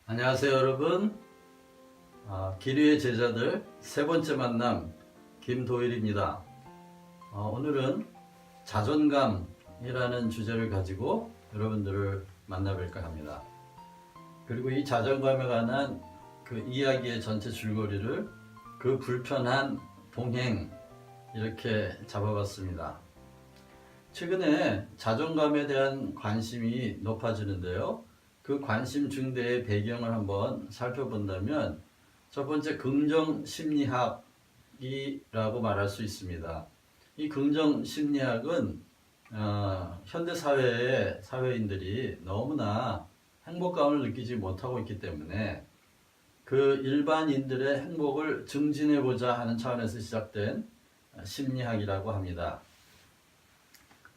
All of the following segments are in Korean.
안녕하세요 여러분. 기류의 제자들 세 번째 만남 김도일입니다. 오늘은 자존감이라는 주제를 가지고 여러분들을 만나볼까 합니다. 그리고 이 자존감에 관한 그 이야기의 전체 줄거리를 그 불편한 동행 이렇게 잡아봤습니다. 최근에 자존감에 대한 관심이 높아지는데요. 그 관심 증대의 배경을 한번 살펴본다면 첫 번째 긍정심리학이라고 말할 수 있습니다. 이 긍정심리학은 현대사회의 사회인들이 너무나 행복감을 느끼지 못하고 있기 때문에 그 일반인들의 행복을 증진해보자 하는 차원에서 시작된 심리학이라고 합니다.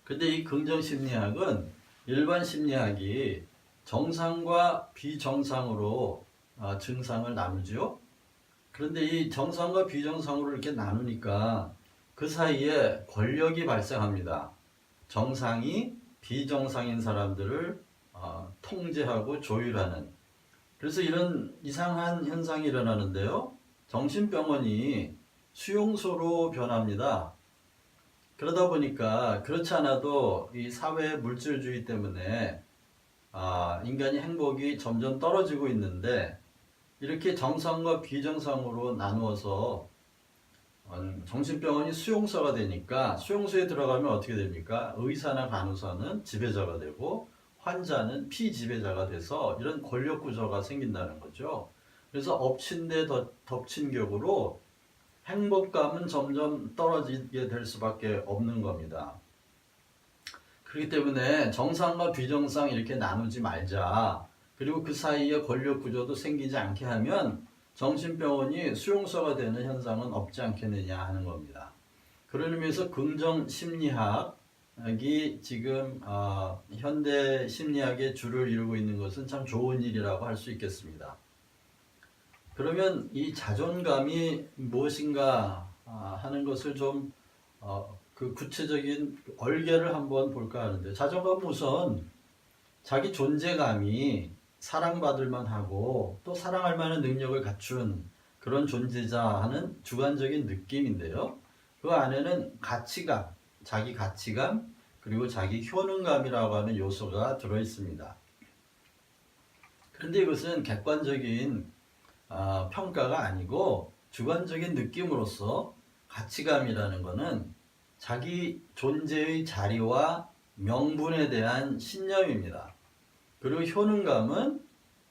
근데 이 긍정심리학은 일반 심리학이 정상과 비정상으로 증상을 나누죠. 그런데 이 정상과 비정상으로 이렇게 나누니까 그 사이에 권력이 발생합니다. 정상이 비정상인 사람들을 통제하고 조율하는. 그래서 이런 이상한 현상이 일어나는데요. 정신병원이 수용소로 변합니다. 그러다 보니까 그렇지 않아도 이 사회 물질주의 때문에 인간의 행복이 점점 떨어지고 있는데 이렇게 정상과 비정상으로 나누어서 정신병원이 수용소가 되니까 수용소에 들어가면 어떻게 됩니까? 의사나 간호사는 지배자가 되고 환자는 피지배자가 돼서 이런 권력 구조가 생긴다는 거죠. 그래서 엎친 데 덮친 격으로 행복감은 점점 떨어지게 될 수밖에 없는 겁니다. 그렇기 때문에 정상과 비정상 이렇게 나누지 말자. 그리고 그 사이에 권력 구조도 생기지 않게 하면 정신병원이 수용소가 되는 현상은 없지 않겠느냐 하는 겁니다. 그런 의미에서 긍정심리학이 지금 현대 심리학의 주를 이루고 있는 것은 참 좋은 일이라고 할 수 있겠습니다. 그러면 이 자존감이 무엇인가 하는 것을 좀 그 구체적인 얼개를 한번 볼까 하는데, 자존감은 우선 자기 존재감이 사랑받을 만하고 또 사랑할 만한 능력을 갖춘 그런 존재자 하는 주관적인 느낌인데요. 그 안에는 가치감, 자기 가치감, 그리고 자기 효능감이라고 하는 요소가 들어 있습니다. 그런데 이것은 객관적인 평가가 아니고 주관적인 느낌으로서 가치감이라는 것은 자기 존재의 자리와 명분에 대한 신념입니다. 그리고 효능감은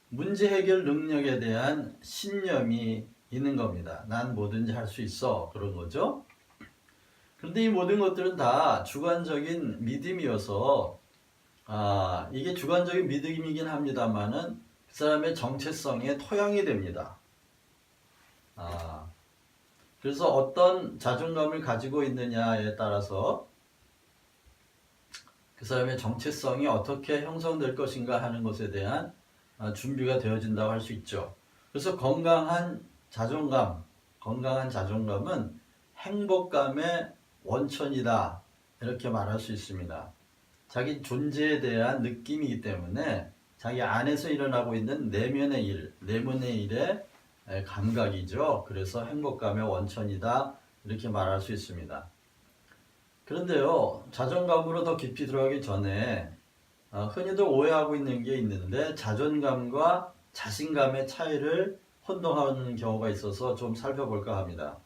문제 해결 능력에 대한 신념이 있는 겁니다. 난 뭐든지 할 수 있어, 그런 거죠. 그런데 이 모든 것들은 다 주관적인 믿음이어서 이게 주관적인 믿음이긴 합니다만은 그 사람의 정체성의 토양이 됩니다. 그래서 어떤 자존감을 가지고 있느냐에 따라서 그 사람의 정체성이 어떻게 형성될 것인가 하는 것에 대한 준비가 되어진다고 할 수 있죠. 그래서 건강한 자존감은 행복감의 원천이다, 이렇게 말할 수 있습니다. 자기 존재에 대한 느낌이기 때문에 자기 안에서 일어나고 있는 내면의 일의 감각이죠. 그래서 행복감의 원천이다, 이렇게 말할 수 있습니다. 그런데요, 자존감으로 더 깊이 들어가기 전에 흔히들 오해하고 있는 게 있는데, 자존감과 자신감의 차이를 혼동하는 경우가 있어서 좀 살펴볼까 합니다.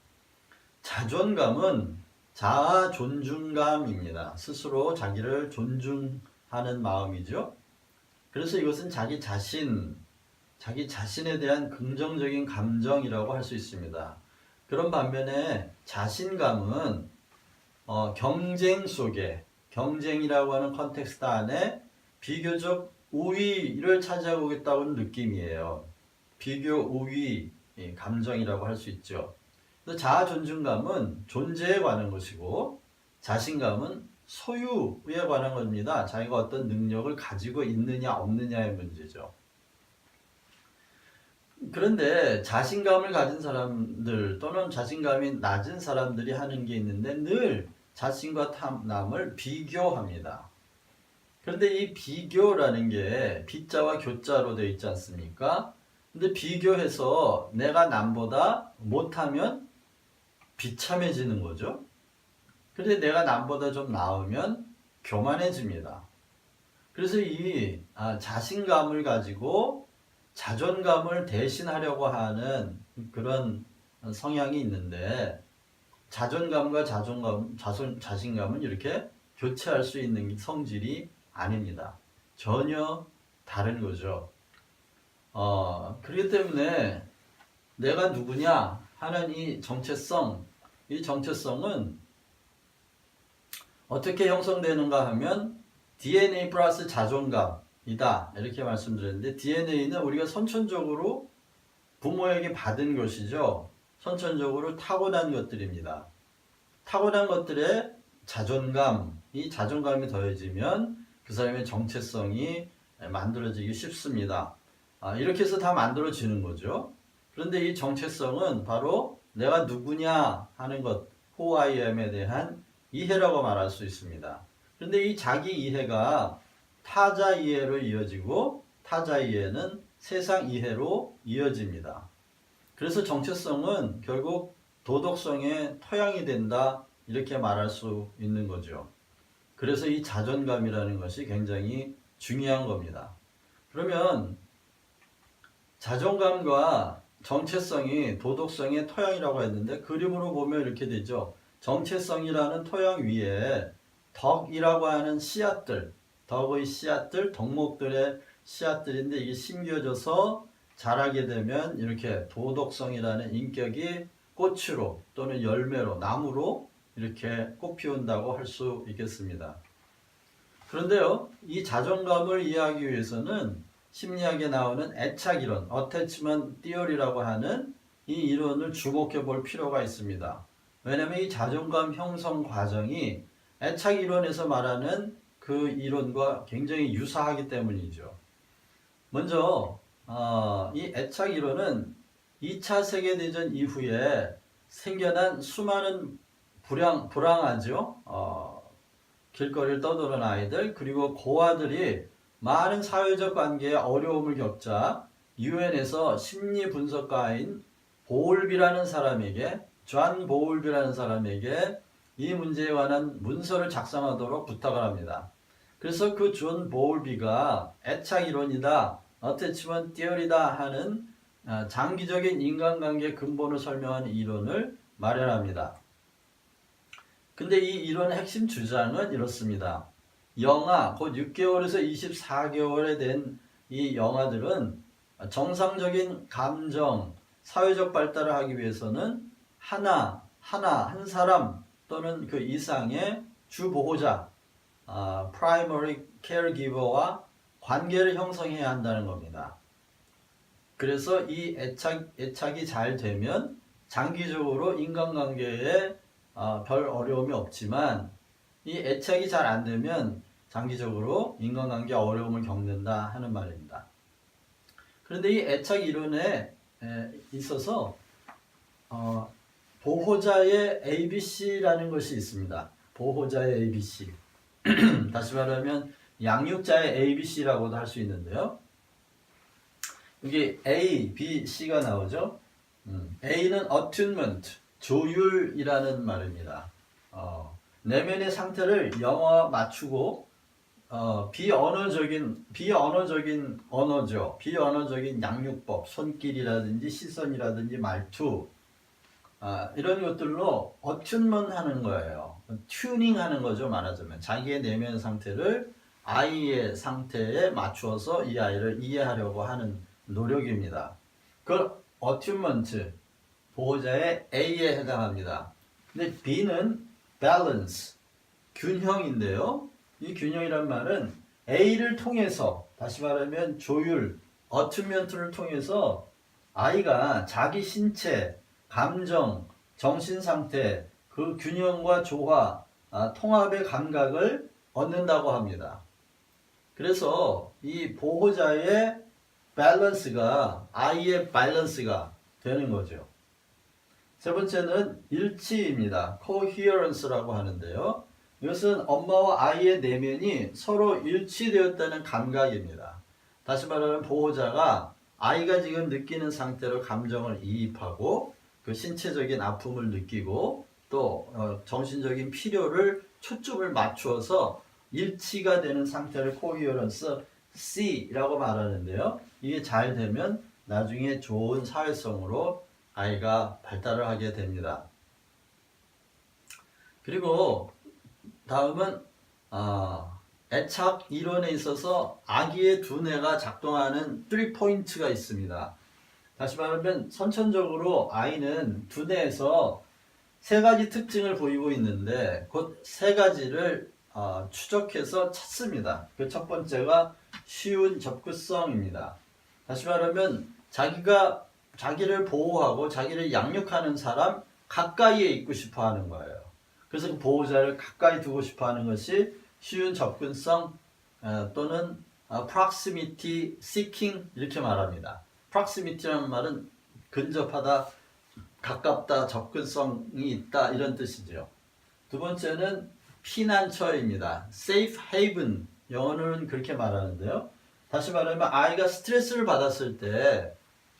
자존감은 자아 존중감입니다. 스스로 자기를 존중하는 마음이죠. 그래서 이것은 자기 자신에 대한 긍정적인 감정이라고 할 수 있습니다. 그런 반면에 자신감은 경쟁 속에, 경쟁이라고 하는 컨텍스트 안에 비교적 우위를 차지하고 있다는 느낌이에요. 비교 우위 감정이라고 할 수 있죠. 자아 존중감은 존재에 관한 것이고, 자신감은 소유에 관한 겁니다. 자기가 어떤 능력을 가지고 있느냐 없느냐의 문제죠. 그런데 자신감을 가진 사람들 또는 자신감이 낮은 사람들이 하는 게 있는데, 늘 자신과 남을 비교합니다. 그런데 이 비교라는 게 비자와 교자로 되어 있지 않습니까? 근데 비교해서 내가 남보다 못하면 비참해지는 거죠. 그런데 내가 남보다 좀 나으면 교만해집니다. 그래서 이 자신감을 가지고 자존감을 대신하려고 하는 그런 성향이 있는데, 자존감과 자신감은 이렇게 교체할 수 있는 성질이 아닙니다. 전혀 다른 거죠. 그렇기 때문에 내가 누구냐 하는 이 정체성은 어떻게 형성되는가 하면 DNA 플러스 자존감이다, 이렇게 말씀드렸는데, DNA는 우리가 선천적으로 부모에게 받은 것이죠. 선천적으로 타고난 것들입니다. 타고난 것들의 이 자존감이 더해지면 그 사람의 정체성이 만들어지기 쉽습니다. 이렇게 해서 다 만들어지는 거죠. 그런데 이 정체성은 바로 내가 누구냐 하는 것, who I am에 대한 이해라고 말할 수 있습니다. 그런데 이 자기 이해가 타자 이해로 이어지고, 타자 이해는 세상 이해로 이어집니다. 그래서 정체성은 결국 도덕성의 토양이 된다, 이렇게 말할 수 있는 거죠. 그래서 이 자존감이라는 것이 굉장히 중요한 겁니다. 그러면 자존감과 정체성이 도덕성의 토양이라고 했는데, 그림으로 보면 이렇게 되죠. 정체성이라는 토양 위에 덕이라고 하는 씨앗들, 덕의 씨앗들, 덕목들의 씨앗들인데, 이게 심겨져서 자라게 되면 이렇게 도덕성이라는 인격이 꽃으로 또는 열매로, 나무로 이렇게 꽃 피운다고 할 수 있겠습니다. 그런데요, 이 자존감을 이해하기 위해서는 심리학에 나오는 애착이론, attachment theory라고 하는 이 이론을 주목해 볼 필요가 있습니다. 왜냐하면 이 자존감 형성 과정이 애착이론에서 말하는 그 이론과 굉장히 유사하기 때문이죠. 먼저 이 애착이론은 2차 세계대전 이후에 생겨난 수많은 불황하죠. 길거리를 떠도는 아이들, 그리고 고아들이 많은 사회적 관계에 어려움을 겪자 유엔에서 심리 분석가인 존 보울비라는 사람에게 이 문제에 관한 문서를 작성하도록 부탁을 합니다. 그래서 그 존 보울비가 애착이론이다, 어태치먼트 티어리다 하는 장기적인 인간관계 근본을 설명하는 이론을 마련합니다. 근데 이 이론의 핵심 주장은 이렇습니다. 영아, 곧 6개월에서 24개월에 된 이 영아들은 정상적인 감정, 사회적 발달을 하기 위해서는 한 사람 또는 그 이상의 주보호자, primary caregiver와 관계를 형성해야 한다는 겁니다. 그래서 이 애착이 잘 되면 장기적으로 인간관계에 별 어려움이 없지만, 이 애착이 잘 안 되면 장기적으로 인간관계 어려움을 겪는다 하는 말입니다. 그런데 이 애착 이론에 있어서 보호자의 ABC라는 것이 있습니다. 보호자의 ABC. 다시 말하면 양육자의 ABC라고도 할 수 있는데요. 여기 A, B, C가 나오죠. A는 attunement, 조율이라는 말입니다. 내면의 상태를 영어와 맞추고 비언어적인 언어죠. 비언어적인 양육법, 손길이라든지 시선이라든지 말투, 이런 것들로 attunement 하는 거예요. 튜닝 하는 거죠. 말하자면 자기의 내면 상태를 아이의 상태에 맞추어서 이 아이를 이해하려고 하는 노력입니다. 그걸 attunement, 보호자의 A에 해당합니다. 근데 B는 balance, 균형인데요. 이 균형이란 말은 A를 통해서, 다시 말하면 조율, attunement를 통해서 아이가 자기 신체, 감정, 정신상태, 그 균형과 조화, 통합의 감각을 얻는다고 합니다. 그래서 이 보호자의 밸런스가 아이의 밸런스가 되는 거죠. 세 번째는 일치입니다. coherence라고 하는데요. 이것은 엄마와 아이의 내면이 서로 일치되었다는 감각입니다. 다시 말하면 보호자가 아이가 지금 느끼는 상태로 감정을 이입하고 그 신체적인 아픔을 느끼고 또 정신적인 필요를 초점을 맞추어서 일치가 되는 상태를 코히어런스 C라고 말하는데요. 이게 잘 되면 나중에 좋은 사회성으로 아이가 발달을 하게 됩니다. 그리고 다음은 애착 이론에 있어서 아기의 두뇌가 작동하는 3포인트가 있습니다. 다시 말하면 선천적으로 아이는 두뇌에서 세 가지 특징을 보이고 있는데 곧 세 가지를 추적해서 찾습니다. 그 첫 번째가 쉬운 접근성입니다. 다시 말하면 자기를 보호하고 자기를 양육하는 사람 가까이에 있고 싶어 하는 거예요. 그래서 그 보호자를 가까이 두고 싶어 하는 것이 쉬운 접근성 또는 proximity seeking 이렇게 말합니다. proximity라는 말은 근접하다, 가깝다, 접근성이 있다 이런 뜻이죠. 두 번째는 피난처입니다. safe haven 영어는 그렇게 말하는데요. 다시 말하면 아이가 스트레스를 받았을 때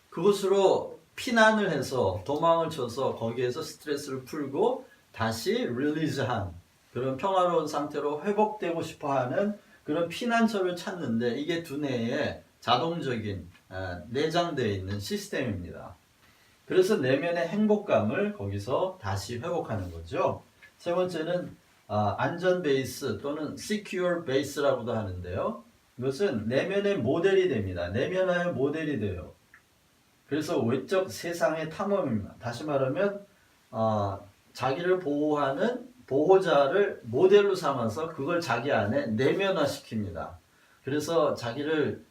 그곳으로 피난을 해서 도망을 쳐서 거기에서 스트레스를 풀고 다시 릴리즈한 그런 평화로운 상태로 회복되고 싶어하는 그런 피난처를 찾는데 이게 두뇌에 자동적인 내장되어 있는 시스템입니다. 그래서 내면의 행복감을 거기서 다시 회복하는 거죠. 세 번째는 안전 베이스 또는 secure base라고도 하는데요. 이것은 내면의 모델이 됩니다. 내면의 모델이 돼요. 그래서 외적 세상의 탐험입니다. 다시 말하면 자기를 보호하는 보호자를 모델로 삼아서 그걸 자기 안에 내면화시킵니다. 그래서 자기를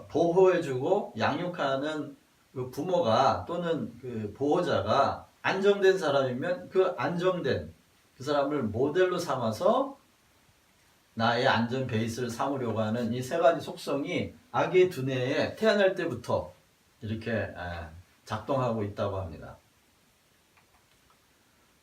보호해주고 양육하는 그 부모가 또는 그 보호자가 안정된 사람이면 그 안정된 그 사람을 모델로 삼아서 나의 안전 베이스를 삼으려고 하는 이 세 가지 속성이 아기의 두뇌에 태어날 때부터 이렇게 작동하고 있다고 합니다.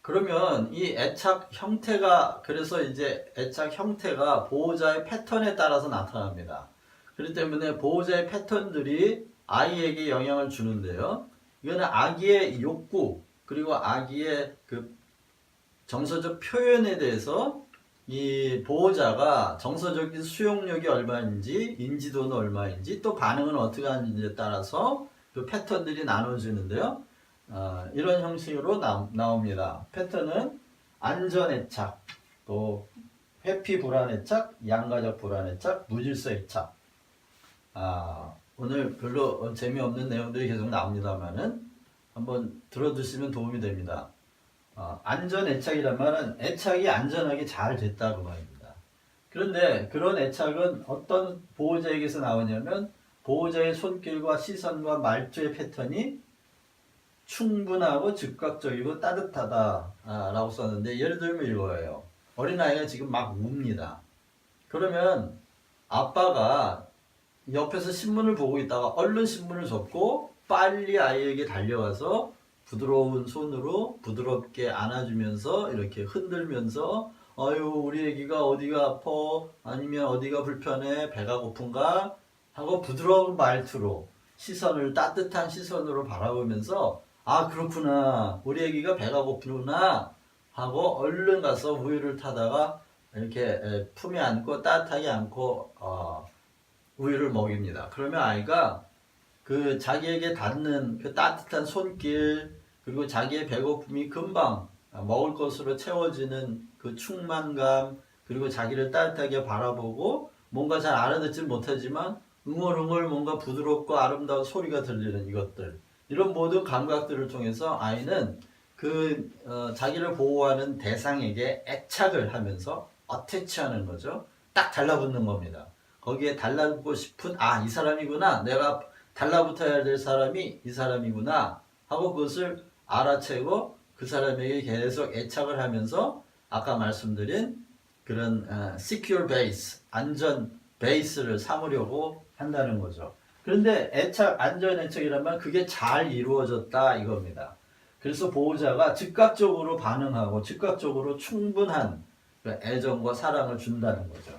그러면 이 애착 형태가 그래서 이제 애착 형태가 보호자의 패턴에 따라서 나타납니다. 그렇기 때문에 보호자의 패턴들이 아이에게 영향을 주는데요. 이거는 아기의 욕구 그리고 아기의 그 정서적 표현에 대해서 이 보호자가 정서적인 수용력이 얼마인지 인지도는 얼마인지 또 반응은 어떻게 하는지에 따라서 그 패턴들이 나눠지는데요. 이런 형식으로 나옵니다. 패턴은 안전애착, 또 회피 불안애착, 양가적 불안애착, 무질서 애착. 오늘 별로 재미없는 내용들이 계속 나옵니다만은 한번 들어두시면 도움이 됩니다. 안전애착이란 말은 애착이 안전하게 잘 됐다고 말입니다. 그런데 그런 애착은 어떤 보호자에게서 나오냐면 보호자의 손길과 시선과 말투의 패턴이 충분하고 즉각적이고 따뜻하다 라고 썼는데 예를 들면 이거예요. 어린아이가 지금 막 웁니다. 그러면 아빠가 옆에서 신문을 보고 있다가 얼른 신문을 접고 빨리 아이에게 달려가서 부드러운 손으로 부드럽게 안아주면서 이렇게 흔들면서 아유 우리 애기가 어디가 아파 아니면 어디가 불편해 배가 고픈가 하고 부드러운 말투로 시선을 따뜻한 시선으로 바라보면서 그렇구나 우리 애기가 배가 고프구나 하고 얼른 가서 우유를 타다가 이렇게 품에 안고 따뜻하게 안고 우유를 먹입니다. 그러면 아이가 그 자기에게 닿는 그 따뜻한 손길 그리고 자기의 배고픔이 금방 먹을 것으로 채워지는 그 충만감 그리고 자기를 따뜻하게 바라보고 뭔가 잘 알아듣지 못하지만 웅얼웅얼 뭔가 부드럽고 아름다운 소리가 들리는 이것들 이런 모든 감각들을 통해서 아이는 그 자기를 보호하는 대상에게 애착을 하면서 어태치하는 거죠. 딱 달라붙는 겁니다. 거기에 달라붙고 싶은 이 사람이구나 내가 달라붙어야 될 사람이 이 사람이구나 하고 그것을 알아채고 그 사람에게 계속 애착을 하면서 아까 말씀드린 그런 secure base, 안전 베이스를 삼으려고 한다는 거죠. 그런데 안전 애착이라면 그게 잘 이루어졌다 이겁니다. 그래서 보호자가 즉각적으로 반응하고 즉각적으로 충분한 애정과 사랑을 준다는 거죠.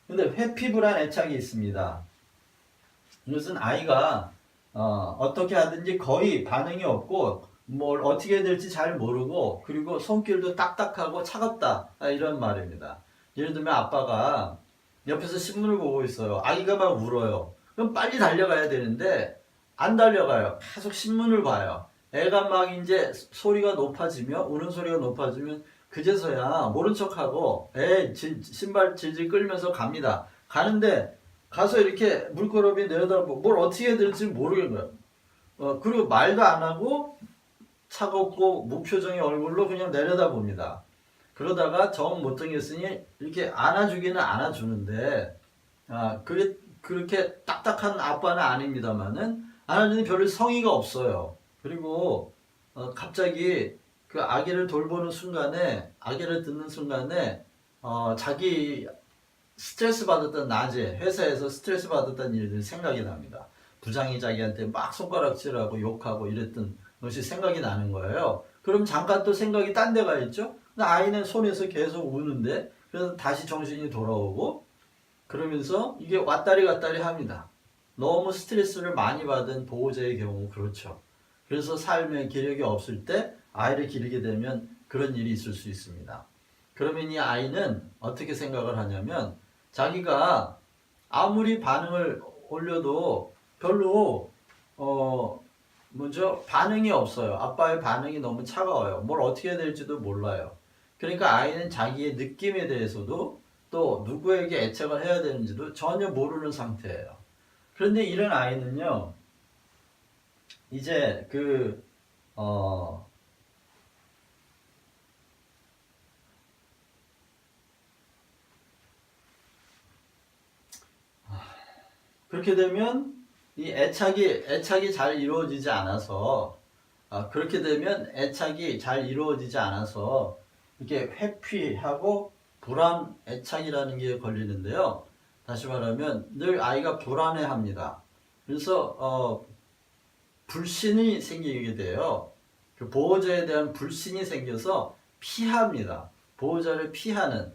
근데 회피불안 애착이 있습니다. 이것은 아이가 어떻게 하든지 거의 반응이 없고 뭘 어떻게 해야 될지 잘 모르고 그리고 손길도 딱딱하고 차갑다 이런 말입니다. 예를 들면 아빠가 옆에서 신문을 보고 있어요. 아기가 막 울어요. 그럼 빨리 달려가야 되는데 안 달려가요. 계속 신문을 봐요. 애가 막 이제 소리가 높아지면 우는 소리가 높아지면 그제서야 모른 척하고 신발 질질 끌면서 갑니다. 가는데 가서 이렇게 물끄러미 내려다보고 뭘 어떻게 해야 될지 모르겠는 거예요. 그리고 말도 안 하고 차갑고 무표정의 얼굴로 그냥 내려다봅니다. 그러다가 정 못 정했으니 이렇게 안아주기는 안아주는데 그게 그렇게 딱딱한 아빠는 아닙니다만은 안아주니 별로 성의가 없어요. 그리고 갑자기 그 아기를 돌보는 순간에 아기를 듣는 순간에 자기 스트레스 받았던 낮에 회사에서 스트레스 받았던 일들이 생각이 납니다. 부장이 자기한테 막 손가락질하고 욕하고 이랬던 것이 생각이 나는 거예요. 그럼 잠깐 또 생각이 딴 데가 있죠? 근데 아이는 손에서 계속 우는데 그래서 다시 정신이 돌아오고 그러면서 이게 왔다리 갔다리 합니다. 너무 스트레스를 많이 받은 보호자의 경우 그렇죠. 그래서 삶의 기력이 없을 때 아이를 기르게 되면 그런 일이 있을 수 있습니다. 그러면 이 아이는 어떻게 생각을 하냐면 자기가 아무리 반응을 올려도 별로 반응이 없어요. 아빠의 반응이 너무 차가워요. 뭘 어떻게 해야 될지도 몰라요. 그러니까 아이는 자기의 느낌에 대해서도 또 누구에게 애착을 해야 되는지도 전혀 모르는 상태예요. 그런데 이런 아이는요, 이제 그렇게 되면 이 애착이 잘 이루어지지 않아서 그렇게 되면 애착이 잘 이루어지지 않아서 이렇게 회피하고 불안 애착이라는 게 걸리는데요. 다시 말하면 늘 아이가 불안해합니다. 그래서 불신이 생기게 돼요. 그 보호자에 대한 불신이 생겨서 피합니다. 보호자를 피하는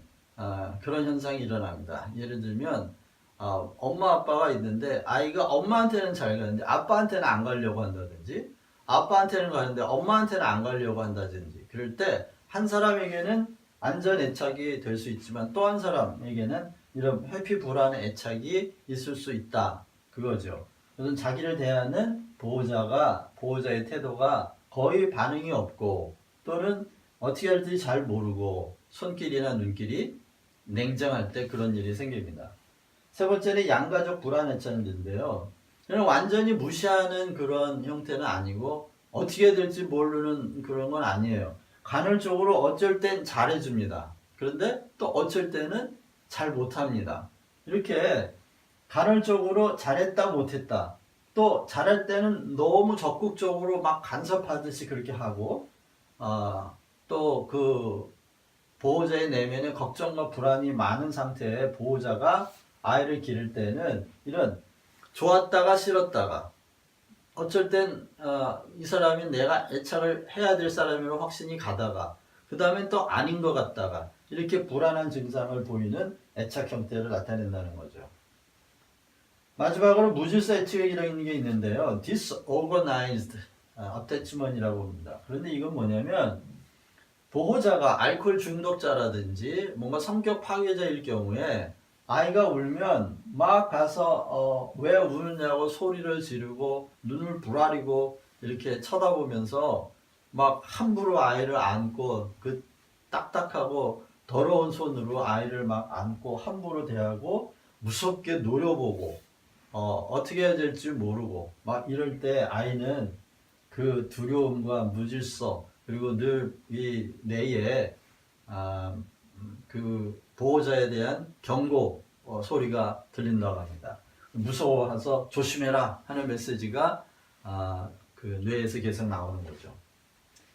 그런 현상이 일어납니다. 예를 들면 엄마 아빠가 있는데 아이가 엄마한테는 잘 가는데 아빠한테는 안 가려고 한다든지 아빠한테는 가는데 엄마한테는 안 가려고 한다든지 그럴 때 한 사람에게는 안전 애착이 될 수 있지만 또 한 사람에게는 이런 회피 불안의 애착이 있을 수 있다 그거죠. 그래서 자기를 대하는 보호자의 태도가 거의 반응이 없고 또는 어떻게 할지 잘 모르고 손길이나 눈길이 냉정할 때 그런 일이 생깁니다. 세 번째는 양가적 불안 애착인데요. 완전히 무시하는 그런 형태는 아니고 어떻게 해야 될지 모르는 그런 건 아니에요. 간헐적으로 어쩔 땐 잘해줍니다. 그런데 또 어쩔 때는 잘 못합니다. 이렇게 간헐적으로 잘했다 못했다. 또 잘할 때는 너무 적극적으로 막 간섭하듯이 그렇게 하고 또 그 보호자의 내면에 걱정과 불안이 많은 상태의 보호자가 아이를 기를 때는 이런 좋았다가 싫었다가 어쩔 땐 이 사람이 내가 애착을 해야 될 사람으로 확신이 가다가 그 다음엔 또 아닌 것 같다가 이렇게 불안한 증상을 보이는 애착 형태를 나타낸다는 거죠. 마지막으로 무질서 애착이라는 게 있는데요. disorganized attachment이라고 합니다. 그런데 이건 뭐냐면 보호자가 알코올 중독자라든지 뭔가 성격 파괴자일 경우에 아이가 울면 막 가서 왜 우느냐고 소리를 지르고 눈을 부라리고 이렇게 쳐다보면서 막 함부로 아이를 안고 그 딱딱하고 더러운 손으로 아이를 막 안고 함부로 대하고 무섭게 노려보고 어떻게 해야 될지 모르고 막 이럴 때 아이는 그 두려움과 무질서 그리고 늘 이 내에 그 보호자에 대한 경고 소리가 들린다고 합니다. 무서워서 조심해라 하는 메시지가 그 뇌에서 계속 나오는 거죠.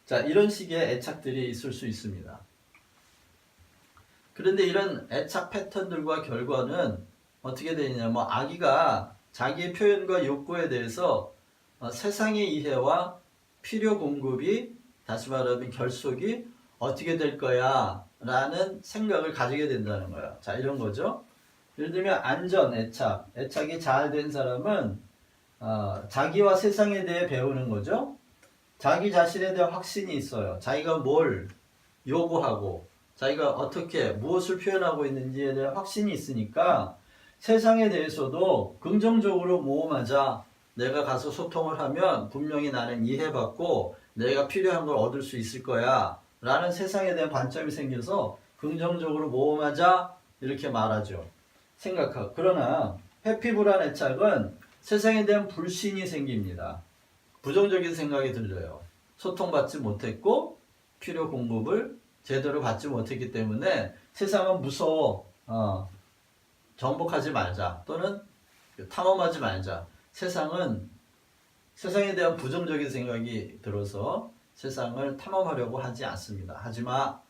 자, 이런 식의 애착들이 있을 수 있습니다. 그런데 이런 애착 패턴들과 결과는 어떻게 되느냐, 아기가 자기의 표현과 욕구에 대해서 세상의 이해와 필요 공급이 다시 말하면 결속이 어떻게 될 거야 라는 생각을 가지게 된다는 거예요. 자, 이런 거죠. 예를 들면 안전 애착이 잘 된 사람은 자기와 세상에 대해 배우는 거죠. 자기 자신에 대한 확신이 있어요. 자기가 뭘 요구하고 자기가 어떻게 무엇을 표현하고 있는지에 대한 확신이 있으니까 세상에 대해서도 긍정적으로 모험하자. 내가 가서 소통을 하면 분명히 나는 이해받고 내가 필요한 걸 얻을 수 있을 거야 라는 세상에 대한 관점이 생겨서 긍정적으로 모험하자 이렇게 말하죠. 생각하고. 그러나 회피 불안 애착은 세상에 대한 불신이 생깁니다. 부정적인 생각이 들려요. 소통받지 못했고 필요 공급을 제대로 받지 못했기 때문에 세상은 무서워. 정복하지 말자. 또는 탐험하지 말자. 세상에 대한 부정적인 생각이 들어서 세상을 탐험하려고 하지 않습니다. 하지마.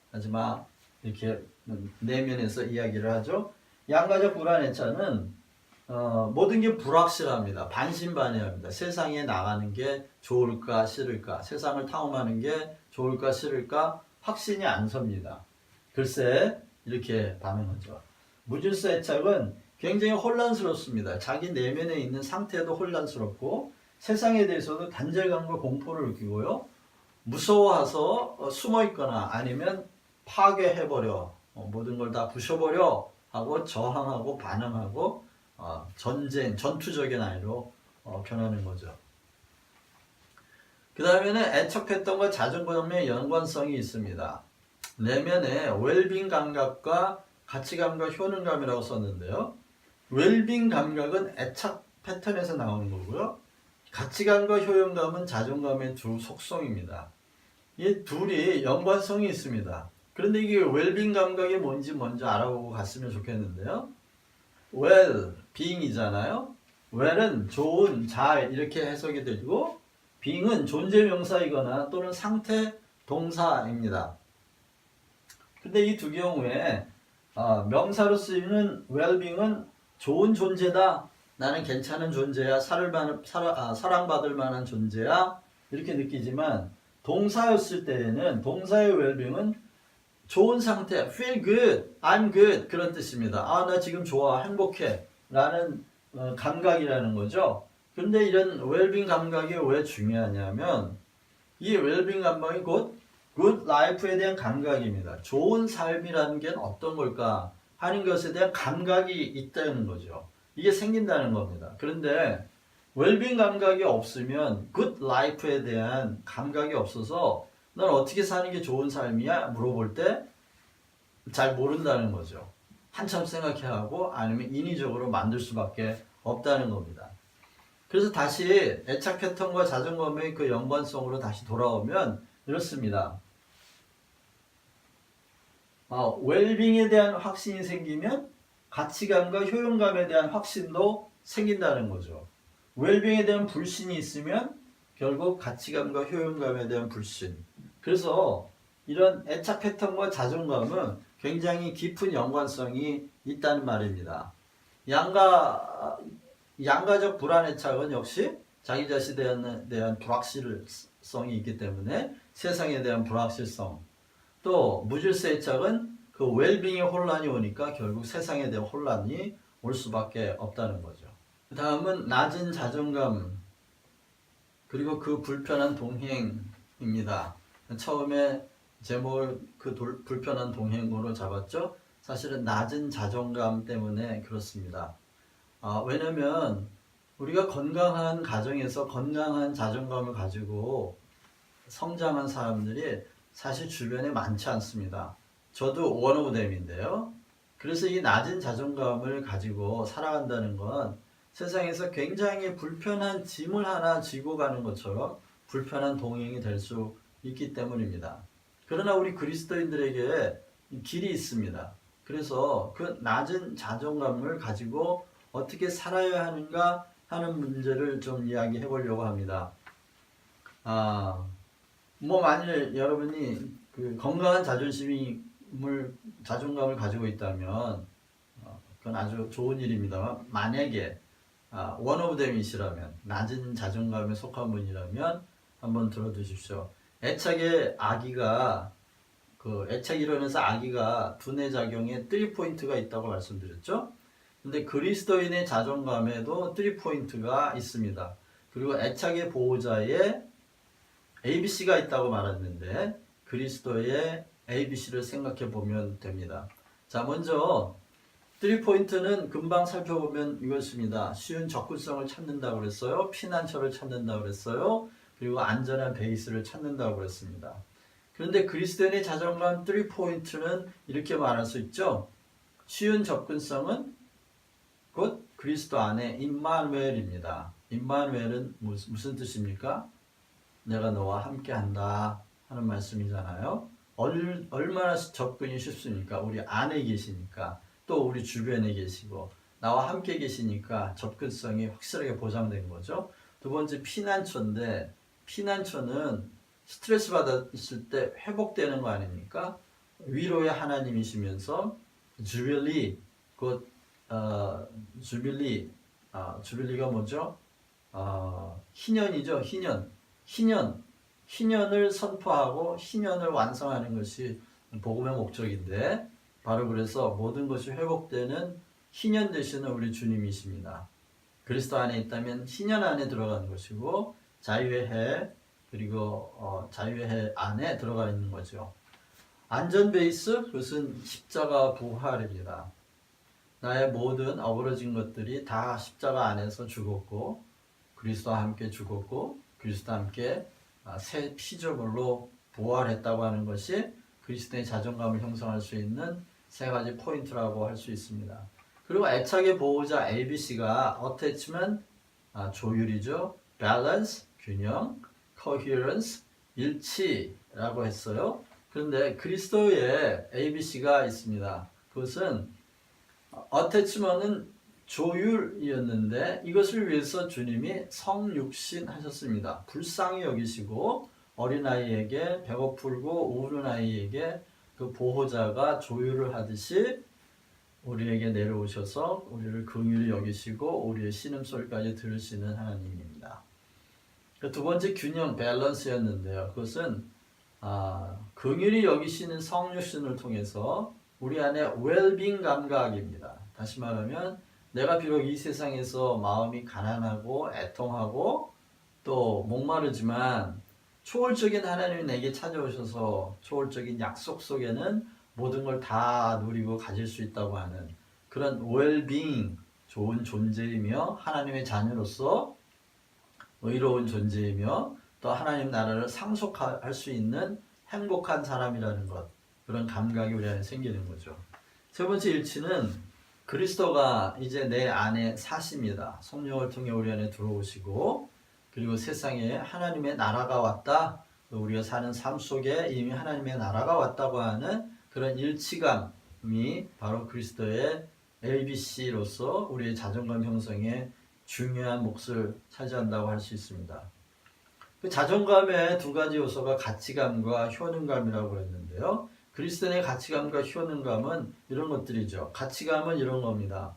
이렇게 내면에서 이야기를 하죠. 양가적 불안애차는 모든 게 불확실합니다. 반신반의합니다. 세상에 나가는 게 좋을까 싫을까, 세상을 탐험하는 게 좋을까 싫을까 확신이 안 섭니다. 글쎄 이렇게 반응하죠. 무질서 애착은 굉장히 혼란스럽습니다. 자기 내면에 있는 상태도 혼란스럽고 세상에 대해서도 단절감과 공포를 느끼고요. 무서워서 숨어 있거나 아니면 파괴해버려, 모든 걸 다 부셔버려 하고 저항하고 반응하고 전투적인 아이로 변하는 거죠. 그 다음에는 애착했던과 자존감의 연관성이 있습니다. 내면의 웰빙 감각과 가치감과 효능감이라고 썼는데요. 웰빙 감각은 애착 패턴에서 나오는 거고요. 가치감과 효용감은 자존감의 두 속성입니다. 이 둘이 연관성이 있습니다. 그런데 이게 웰빙 감각이 뭔지 먼저 알아보고 갔으면 좋겠는데요. well, being이잖아요. well은 좋은, 잘 이렇게 해석이 되고 being은 존재 명사이거나 또는 상태 동사입니다. 근데 이 두 경우에 명사로 쓰이는 well-being은 좋은 존재다. 나는 괜찮은 존재야. 사랑받을 만한 존재야. 이렇게 느끼지만 동사였을 때에는 동사의 well-being은 좋은 상태, feel good, I'm good 그런 뜻입니다. 나 지금 좋아, 행복해 라는 감각이라는 거죠. 그런데 이런 well-being 감각이 왜 중요하냐면 이 well-being 감각이 곧 good life에 대한 감각입니다. 좋은 삶이라는 게 어떤 걸까 하는 것에 대한 감각이 있다는 거죠. 이게 생긴다는 겁니다. 그런데 웰빙 감각이 없으면 good life에 대한 감각이 없어서 넌 어떻게 사는 게 좋은 삶이야? 물어볼 때 잘 모른다는 거죠. 한참 생각해야 하고 아니면 인위적으로 만들 수밖에 없다는 겁니다. 그래서 다시 애착 패턴과 자존감의 그 연관성으로 다시 돌아오면 이렇습니다. 웰빙에 대한 확신이 생기면 가치감과 효용감에 대한 확신도 생긴다는 거죠. 웰빙에 대한 불신이 있으면 결국 가치감과 효용감에 대한 불신. 그래서 이런 애착 패턴과 자존감은 굉장히 깊은 연관성이 있다는 말입니다. 양가적 불안애착은 역시 자기 자신에 대한 불확실성이 있기 때문에 세상에 대한 불확실성, 또 무질서 애착은 그 웰빙의 혼란이 오니까 결국 세상에 대한 혼란이 올 수밖에 없다는 거죠. 그 다음은 낮은 자존감 그리고 그 불편한 동행입니다. 처음에 제목을 그 불편한 동행으로 잡았죠. 사실은 낮은 자존감 때문에 그렇습니다. 왜냐면 우리가 건강한 가정에서 건강한 자존감을 가지고 성장한 사람들이 사실 주변에 많지 않습니다. 저도 one of them인데요. 그래서 이 낮은 자존감을 가지고 살아간다는 건 세상에서 굉장히 불편한 짐을 하나 지고 가는 것처럼 불편한 동행이 될 수 있기 때문입니다. 그러나 우리 그리스도인들에게 길이 있습니다. 그래서 그 낮은 자존감을 가지고 어떻게 살아야 하는가 하는 문제를 좀 이야기해 보려고 합니다. 만일 여러분이 그 건강한 자존감을 가지고 있다면 그건 아주 좋은 일입니다만 만약에 one of them이시라면 낮은 자존감에 속한 분이라면 한번 들어두십시오. 애착의 아기가 애착 이론에서 아기가 두뇌작용에 3포인트가 있다고 말씀드렸죠. 근데 그리스도인의 자존감에도 3포인트가 있습니다. 그리고 애착의 보호자에 ABC가 있다고 말했는데 그리스도의 ABC를 생각해 보면 됩니다. 자, 먼저 3포인트는 금방 살펴보면 이것입니다. 쉬운 접근성을 찾는다고 그랬어요. 피난처를 찾는다고 그랬어요. 그리고 안전한 베이스를 찾는다고 그랬습니다. 그런데 그리스도인의 자존감 3포인트는 이렇게 말할 수 있죠. 쉬운 접근성은 곧 그리스도 안에 임마누엘입니다. 임마누엘은 무슨 뜻입니까? 내가 너와 함께 한다 하는 말씀이잖아요. 얼마나 접근이 쉽습니까? 우리 안에 계시니까, 또 우리 주변에 계시고 나와 함께 계시니까 접근성이 확실하게 보장된 거죠. 두 번째, 피난처인데 피난처는 스트레스 받았을 때 회복되는 거 아닙니까? 위로의 하나님이시면서 주빌리, 곧 주빌리가 뭐죠? 희년이죠. 희년을 선포하고 희년을 완성하는 것이 복음의 목적인데, 바로 그래서 모든 것이 회복되는 희년 되시는 우리 주님이십니다. 그리스도 안에 있다면 희년 안에 들어가는 것이고, 자유의 해, 그리고 자유의 해 안에 들어가 있는 거죠. 안전 베이스, 그것은 십자가 부활입니다. 나의 모든 어그러진 것들이 다 십자가 안에서 죽었고, 그리스도와 함께 죽었고, 그리스도와 함께 새 피조물로 부활했다고 하는 것이 그리스도의 자존감을 형성할 수 있는 세 가지 포인트라고 할 수 있습니다. 그리고 애착의 보호자 ABC가 attachment, 조율이죠. balance, 균형, coherence, 일치라고 했어요. 그런데 그리스도의 ABC가 있습니다. 그것은 attachment은 조율이었는데 이것을 위해서 주님이 성육신 하셨습니다. 불쌍히 여기시고 어린아이에게 배고프고 우는 아이에게 그 보호자가 조율을 하듯이 우리에게 내려오셔서 우리를 긍휼히 여기시고 우리의 신음소리까지 들으시는 하나님입니다. 두 번째 균형, 밸런스였는데요. 그것은 긍휼히 여기시는 성육신을 통해서 우리 안에 웰빙 감각입니다. 다시 말하면 내가 비록 이 세상에서 마음이 가난하고 애통하고 또 목마르지만 초월적인 하나님이 내게 찾아오셔서 초월적인 약속 속에는 모든 걸 다 누리고 가질 수 있다고 하는 그런 웰빙, 좋은 존재이며 하나님의 자녀로서 의로운 존재이며 또 하나님 나라를 상속할 수 있는 행복한 사람이라는 것, 그런 감각이 우리 안에 생기는 거죠. 세 번째 일치는 그리스도가 이제 내 안에 사십니다. 성령을 통해 우리 안에 들어오시고, 그리고 세상에 하나님의 나라가 왔다, 우리가 사는 삶 속에 이미 하나님의 나라가 왔다고 하는 그런 일치감이 바로 그리스도의 ABC로서 우리의 자존감 형성에 중요한 몫을 차지한다고 할 수 있습니다. 그 자존감의 두 가지 요소가 가치감과 효능감이라고 했는데요. 그리스도인의 가치감과 효능감은 이런 것들이죠. 가치감은 이런 겁니다.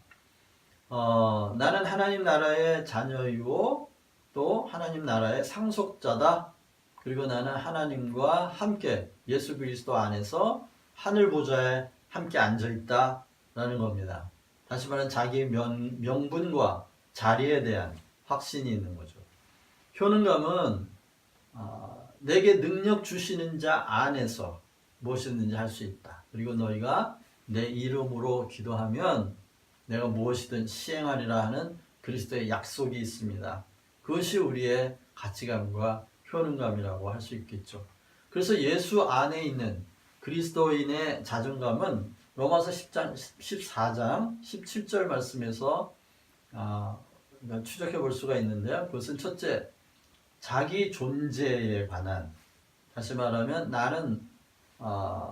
나는 하나님 나라의 자녀이고 또 하나님 나라의 상속자다. 그리고 나는 하나님과 함께 예수 그리스도 안에서 하늘 보좌에 함께 앉아있다 라는 겁니다. 다시 말하면 자기 명분과 자리에 대한 확신이 있는 거죠. 효능감은 내게 능력 주시는 자 안에서 무엇이든지 할 수 있다. 그리고 너희가 내 이름으로 기도하면 내가 무엇이든 시행하리라 하는 그리스도의 약속이 있습니다. 그것이 우리의 가치감과 효능감이라고 할 수 있겠죠. 그래서 예수 안에 있는 그리스도인의 자존감은 로마서 14장 17절 말씀에서 추적해 볼 수가 있는데요. 그것은 첫째, 자기 존재에 관한, 다시 말하면 나는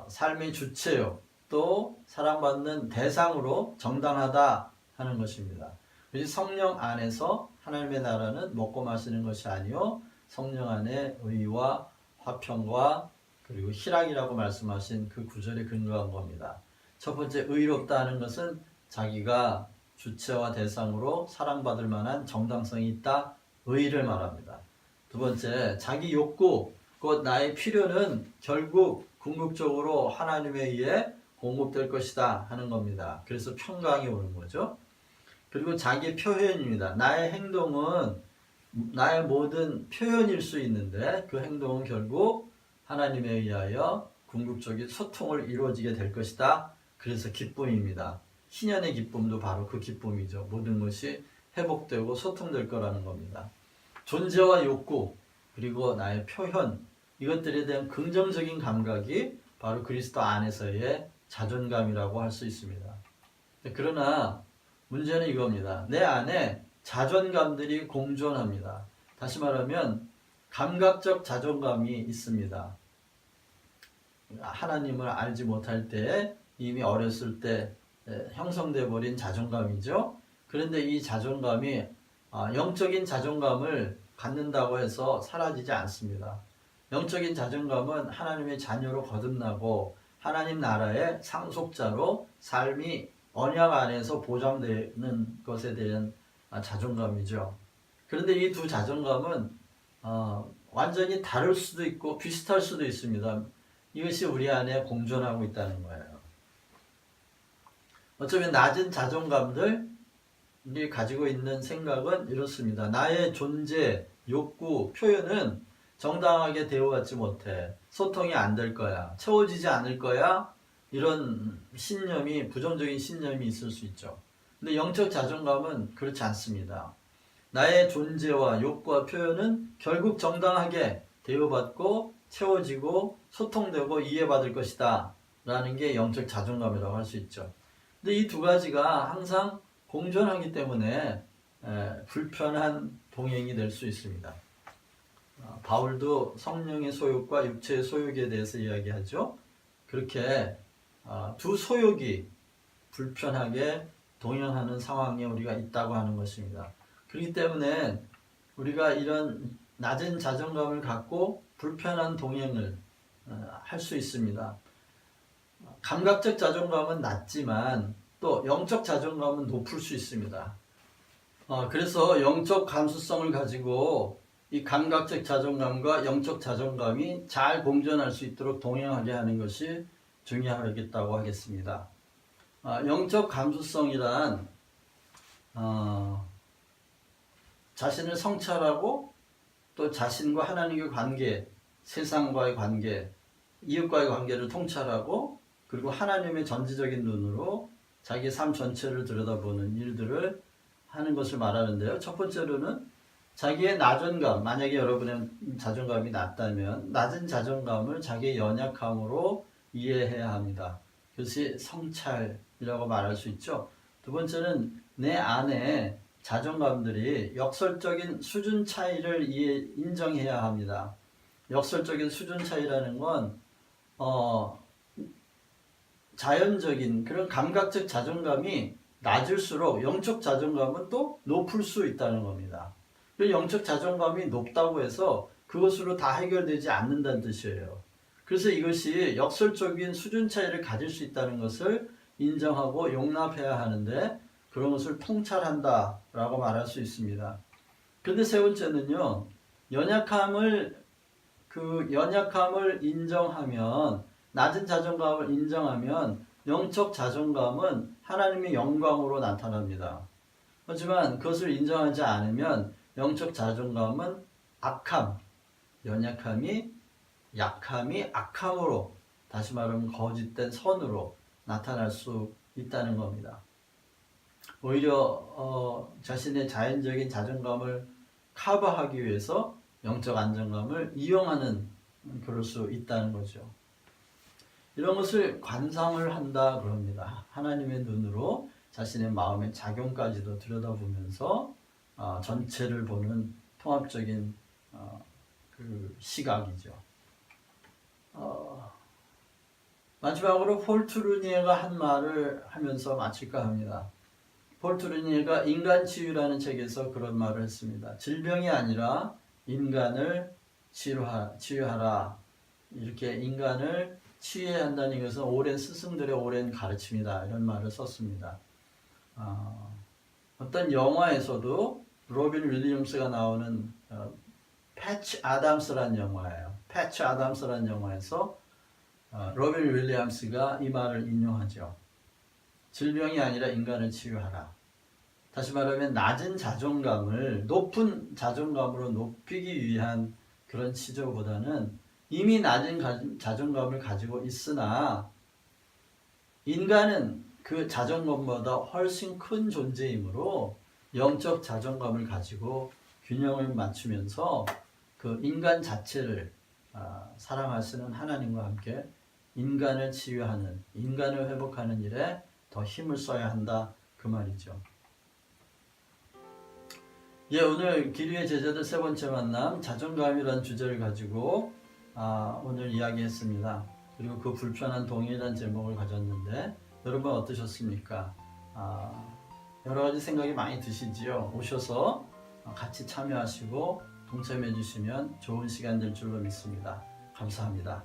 삶의 주체요, 또 사랑받는 대상으로 정당하다 하는 것입니다. 그래서 성령 안에서 하나님의 나라는 먹고 마시는 것이 아니요 성령 안에 의와 화평과 그리고 희락이라고 말씀하신 그 구절에 근거한 겁니다. 첫 번째, 의롭다 하는 것은 자기가 주체와 대상으로 사랑받을 만한 정당성이 있다, 의를 말합니다. 두 번째, 자기 욕구, 곧 나의 필요는 결국 궁극적으로 하나님에 의해 공급될 것이다 하는 겁니다. 그래서 평강이 오는 거죠. 그리고 자기 표현입니다. 나의 행동은 나의 모든 표현일 수 있는데 그 행동은 결국 하나님에 의하여 궁극적인 소통을 이루어지게 될 것이다. 그래서 기쁨입니다. 희년의 기쁨도 바로 그 기쁨이죠. 모든 것이 회복되고 소통될 거라는 겁니다. 존재와 욕구 그리고 나의 표현 이것들에 대한 긍정적인 감각이 바로 그리스도 안에서의 자존감이라고 할 수 있습니다. 그러나 문제는 이겁니다. 내 안에 자존감들이 공존합니다. 다시 말하면 감각적 자존감이 있습니다. 하나님을 알지 못할 때 이미 어렸을 때 형성돼 버린 자존감이죠. 그런데 이 자존감이 영적인 자존감을 갖는다고 해서 사라지지 않습니다. 영적인 자존감은 하나님의 자녀로 거듭나고 하나님 나라의 상속자로 삶이 언약 안에서 보장되는 것에 대한 자존감이죠. 그런데 이 두 자존감은 완전히 다를 수도 있고 비슷할 수도 있습니다. 이것이 우리 안에 공존하고 있다는 거예요. 어쩌면 낮은 자존감들이 가지고 있는 생각은 이렇습니다. 나의 존재, 욕구, 표현은 정당하게 대우받지 못해. 소통이 안 될 거야. 채워지지 않을 거야. 이런 신념이, 부정적인 신념이 있을 수 있죠. 근데 영적 자존감은 그렇지 않습니다. 나의 존재와 욕구와 표현은 결국 정당하게 대우받고 채워지고 소통되고 이해받을 것이다 라는 게 영적 자존감이라고 할 수 있죠. 근데 이 두 가지가 항상 공존하기 때문에 불편한 동행이 될 수 있습니다. 바울도 성령의 소욕과 육체의 소욕에 대해서 이야기하죠. 그렇게 두 소욕이 불편하게 동행하는 상황에 우리가 있다고 하는 것입니다. 그렇기 때문에 우리가 이런 낮은 자존감을 갖고 불편한 동행을 할 수 있습니다. 감각적 자존감은 낮지만 또 영적 자존감은 높을 수 있습니다. 그래서 영적 감수성을 가지고 이 감각적 자존감과 영적 자존감이 잘 공존할 수 있도록 동행하게 하는 것이 중요하겠다고 하겠습니다. 영적 감수성이란 자신을 성찰하고 또 자신과 하나님의 관계, 세상과의 관계, 이웃과의 관계를 통찰하고 그리고 하나님의 전지적인 눈으로 자기 삶 전체를 들여다보는 일들을 하는 것을 말하는데요. 첫 번째로는 자기의 자존감, 만약에 여러분의 자존감이 낮다면 낮은 자존감을 자기의 연약함으로 이해해야 합니다. 그것이 성찰이라고 말할 수 있죠. 두 번째는 내 안에 자존감들이 역설적인 수준 차이를 인정해야 합니다. 역설적인 수준 차이라는 건 자연적인 그런 감각적 자존감이 낮을수록 영적 자존감은 또 높을 수 있다는 겁니다. 영적 자존감이 높다고 해서 그것으로 다 해결되지 않는다는 뜻이에요. 그래서 이것이 역설적인 수준 차이를 가질 수 있다는 것을 인정하고 용납해야 하는데 그런 것을 통찰한다 라고 말할 수 있습니다. 그런데 세 번째는요, 연약함을 인정하면, 낮은 자존감을 인정하면 영적 자존감은 하나님의 영광으로 나타납니다. 하지만 그것을 인정하지 않으면 영적 자존감은 약함이 악함으로, 다시 말하면 거짓된 선으로 나타날 수 있다는 겁니다. 오히려 자신의 자연적인 자존감을 커버하기 위해서 영적 안정감을 이용하는 그럴 수 있다는 거죠. 이런 것을 관상을 한다 그럽니다. 하나님의 눈으로 자신의 마음의 작용까지도 들여다보면서 전체를 보는 통합적인 그 시각이죠. 마지막으로 폴트루니에가 한 말을 하면서 마칠까 합니다. 폴트루니에가 인간치유라는 책에서 그런 말을 했습니다. 질병이 아니라 인간을 치유하라. 이렇게 인간을 치유해야 한다는 것은 오랜 스승들의 오랜 가르침이다. 이런 말을 썼습니다. 어떤 영화에서도 로빈 윌리엄스가 나오는 패치 아담스라는 영화예요. 패치 아담스라는 영화에서 로빈 윌리엄스가 이 말을 인용하죠. 질병이 아니라 인간을 치유하라. 다시 말하면 낮은 자존감을 높은 자존감으로 높이기 위한 그런 시조보다는 이미 낮은 자존감을 가지고 있으나 인간은 그 자존감보다 훨씬 큰 존재이므로 영적 자존감을 가지고 균형을 맞추면서 그 인간 자체를 사랑하시는 하나님과 함께 인간을 치유하는, 인간을 회복하는 일에 더 힘을 써야 한다 그 말이죠. 예, 오늘 기류의 제자들 세 번째 만남 자존감이라는 주제를 가지고 오늘 이야기했습니다. 그리고 그 불편한 동의라는 제목을 가졌는데 여러분 어떠셨습니까? 여러 가지 생각이 많이 드시지요. 오셔서 같이 참여하시고 동참해 주시면 좋은 시간 될 줄로 믿습니다. 감사합니다.